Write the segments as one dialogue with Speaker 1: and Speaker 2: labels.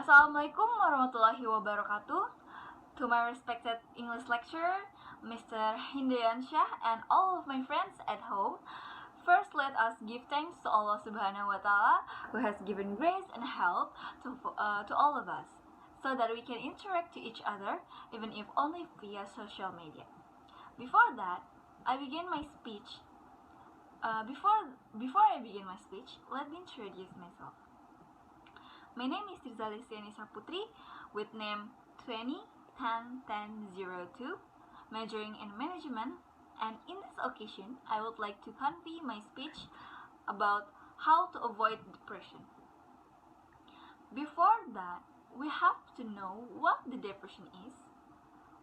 Speaker 1: Assalamualaikum warahmatullahi wabarakatuh. To my respected English lecturer, Mr. Hindayansyah, and all of my friends at home, first let us give thanks to Allah Subhanahu wa Ta'ala, who has given grace and help to all of us, so that we can interact to each other, even if only via social media. Before that, I begin my speech. Before I begin my speech, let me introduce myself. My name is Listiani with name 20101002, majoring in management, and in this occasion, I would like to convey my speech about how to avoid depression. Before that, we have to know what the depression is,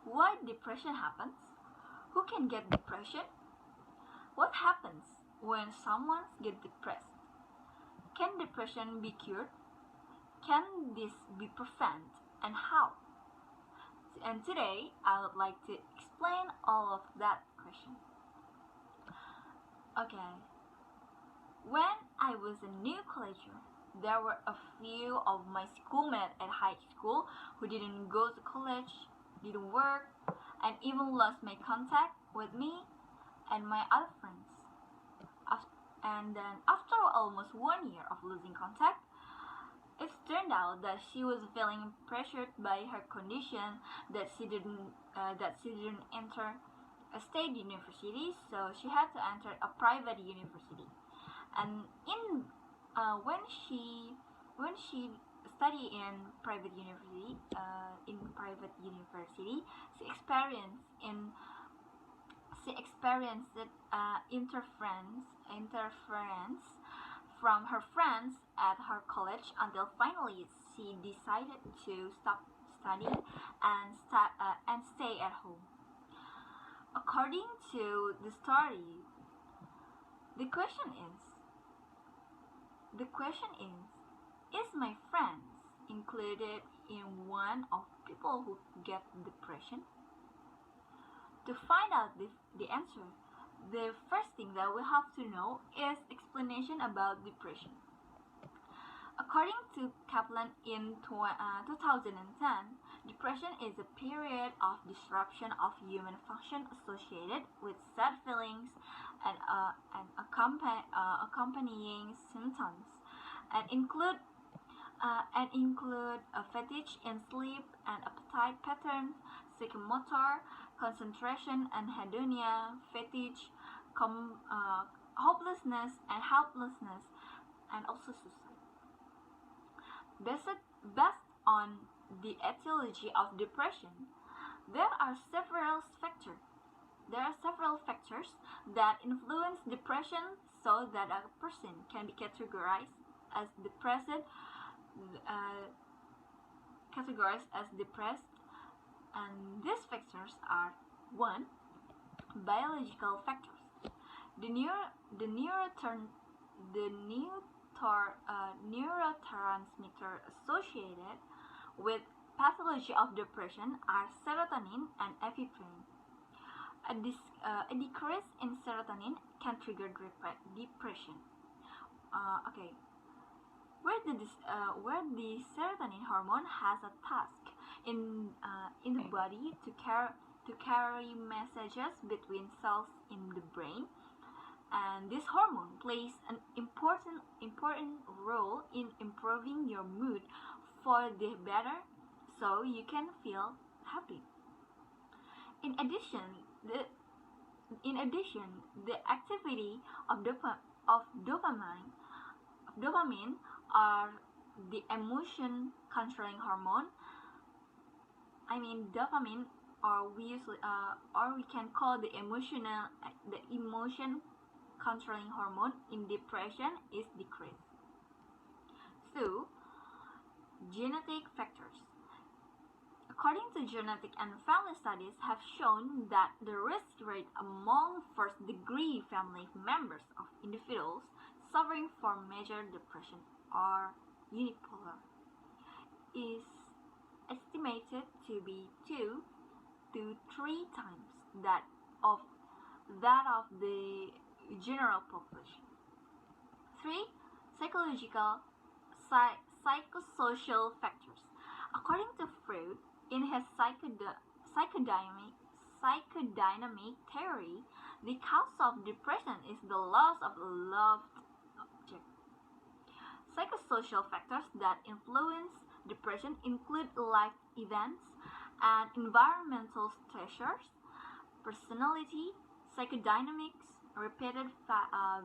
Speaker 1: why depression happens, who can get depression, what happens when someone gets depressed, can depression be cured, can this be prevented, and how? And today, I would like to explain all of that question. Okay. When I was a new colleger, there were a few of my schoolmates at high school who didn't go to college, didn't work, and even lost my contact with me and my other friends. And then after almost 1 year of losing contact, it turned out that she was feeling pressured by her condition, that she didn't enter a state university, so she had to enter a private university. And when she studied in private university, she experienced interference from her friends at her college, until finally she decided to stop studying and stay at home. According to the story, the question is my friends included in one of people who get depression? To find out the answer, the first thing that we have to know is explanation about depression. According to Kaplan in 2010, depression is a period of disruption of human function associated with sad feelings and accompanying symptoms, and include fatigue in sleep and appetite patterns, psychomotor, concentration and hedonia, fatigue, hopelessness and helplessness, and also suicide. Based on the etiology of depression, there are several factors that influence depression, so that a person can be categorized as depressed. And these factors are: 1. Biological factors. The neurotransmitter associated with pathology of depression are serotonin and epinephrine. A decrease in serotonin can trigger depression. Where the serotonin hormone has a task in the body to carry messages between cells in the brain, and this hormone plays an important role in improving your mood for the better, so you can feel happy. In addition, the activity of dopamine are the emotion controlling hormone. Dopamine, or we can call the emotion controlling hormone in depression, is decreased. So, genetic factors. According to genetic and family studies have shown that the risk rate among first-degree family members of individuals suffering from major depression or unipolar is estimated to be 2 to 3 times that of the general population. 3. Psychosocial factors. According to Freud, in his psychodynamic theory, the cause of depression is the loss of a loved object. Psychosocial factors that influence depression include life events and environmental stressors, personality, psychodynamics, repeated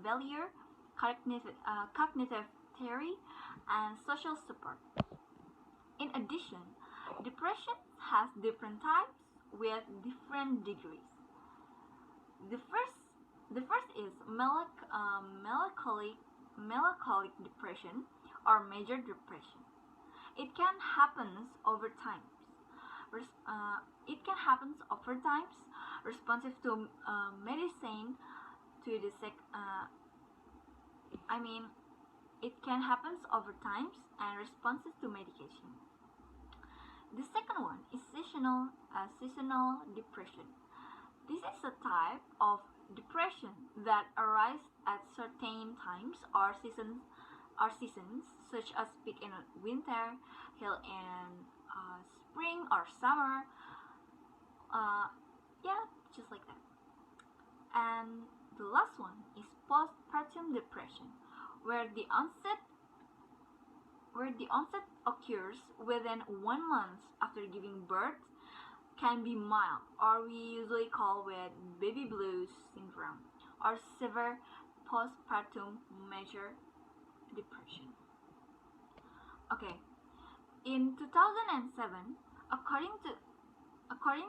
Speaker 1: failure, cognitive theory, and social support. In addition, depression has different types with different degrees. The first is melancholic depression or major depression. It can happen over time. Responsive to medicine, to the it can happen over times and responses to medication. The second one is seasonal depression. This is a type of depression that arises at certain times or seasons, such as peak in winter, heal in spring or summer. Just like that. And the last one is postpartum depression, where the onset occurs within 1 month after giving birth, can be mild, or we usually call it baby blues syndrome, or severe postpartum major depression. Okay, in 2007, according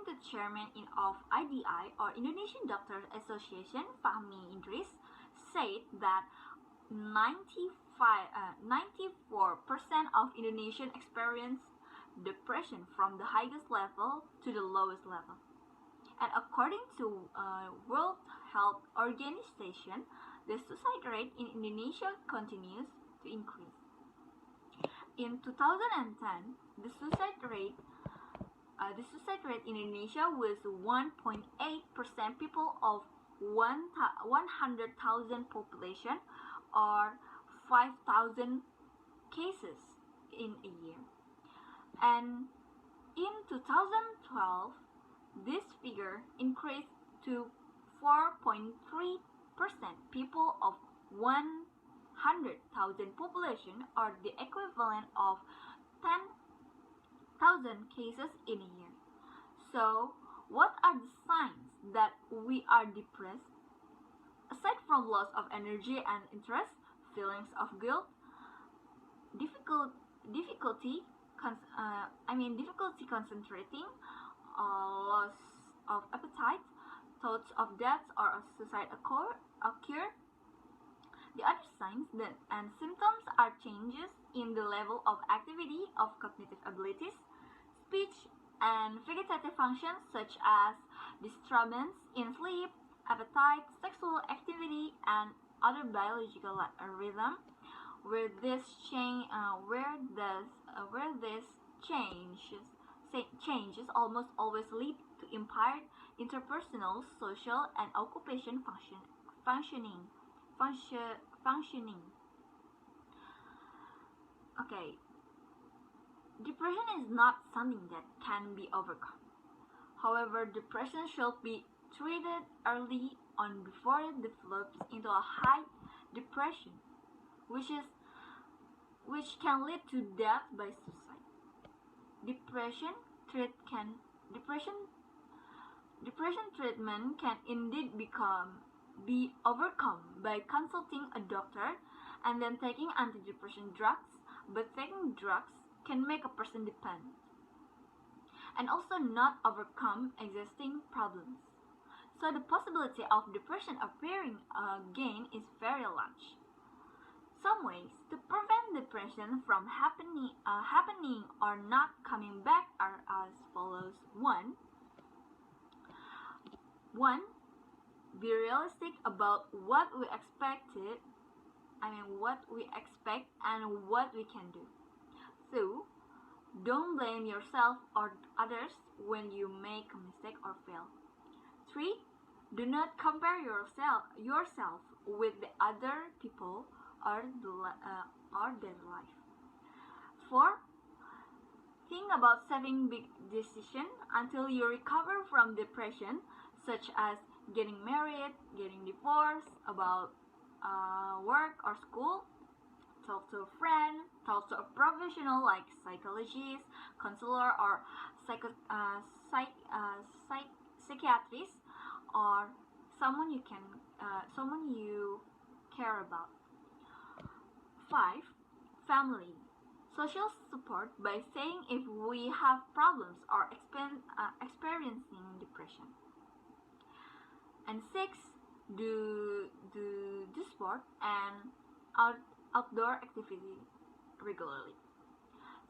Speaker 1: to chairman of IDI or Indonesian Doctors Association, Fahmi Idris, said that 94% of Indonesians experience depression from the highest level to the lowest level. And according to World Health Organization, the suicide rate in Indonesia continues to increase. In 2010, the suicide rate in Indonesia was 1.8% people of 100,000 population, or 5,000 cases in a year. And in 2012, this figure increased to 4.3% people of 100,000 population, or the equivalent of 10,000 cases in a year. So, what are the signs that we are depressed? Aside from loss of energy and interest, feelings of guilt, difficulty concentrating, loss of appetite, thoughts of death or suicide occur. The other signs and symptoms are changes in the level of activity of cognitive abilities, speech and vegetative functions such as disturbance in sleep, appetite, sexual activity, and other biological rhythm. Where this changes almost always lead to impaired interpersonal, social, and occupation functioning. Okay, depression is not something that can be overcome. However, depression should be treated early on before it develops into a high depression, which can lead to death by suicide. Depression treatment can indeed be overcome by consulting a doctor and then taking antidepressant drugs, but taking drugs can make a person dependent and also not overcome existing problems. So the possibility of depression appearing again is very large. Some ways to prevent depression from happening or not coming back are as follows. One, be realistic about what we expect and what we can do. 2, don't blame yourself or others when you make a mistake or fail. 3, do not compare yourself with the other people or their life. 4, think about saving big decisions until you recover from depression, such as getting married, getting divorced, about work or school. Talk to a friend, talk to a professional like psychologist, counselor, or psychiatrist, or someone you care about. 5. Family. Social support by saying if we have problems or experiencing depression. And 6. Do sport and outdoor activity regularly.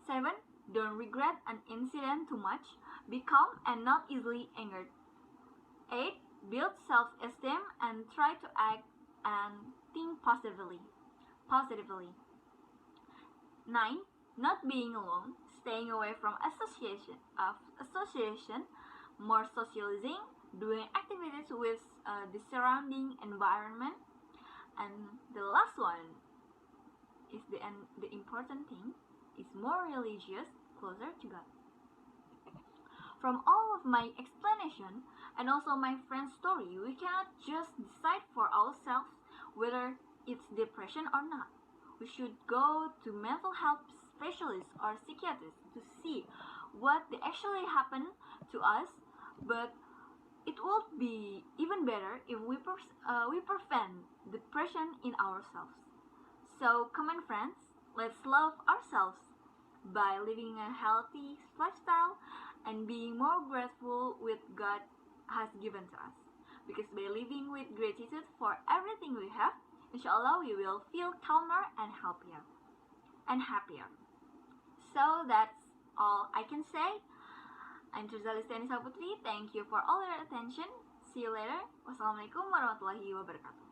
Speaker 1: 7. Don't regret an incident too much. Be calm and not easily angered. 8. Build self-esteem and try to act and think positively. 9. Not being alone. Staying away from association, more socializing, doing activities with the surrounding environment. And the last one is the important thing is more religious, closer to God. From all of my explanation and also my friend's story, we cannot just decide for ourselves whether it's depression or not. We should go to mental health specialists or psychiatrists to see what they actually happen to us, but it would be even better if we prevent depression in ourselves. So come on friends, let's love ourselves by living a healthy lifestyle and being more grateful with God has given to us. Because by living with gratitude for everything we have, inshallah we will feel calmer and happier. So that's all I can say. I'm Listiani. Thank you for all your attention. See you later. Wassalamualaikum warahmatullahi wabarakatuh.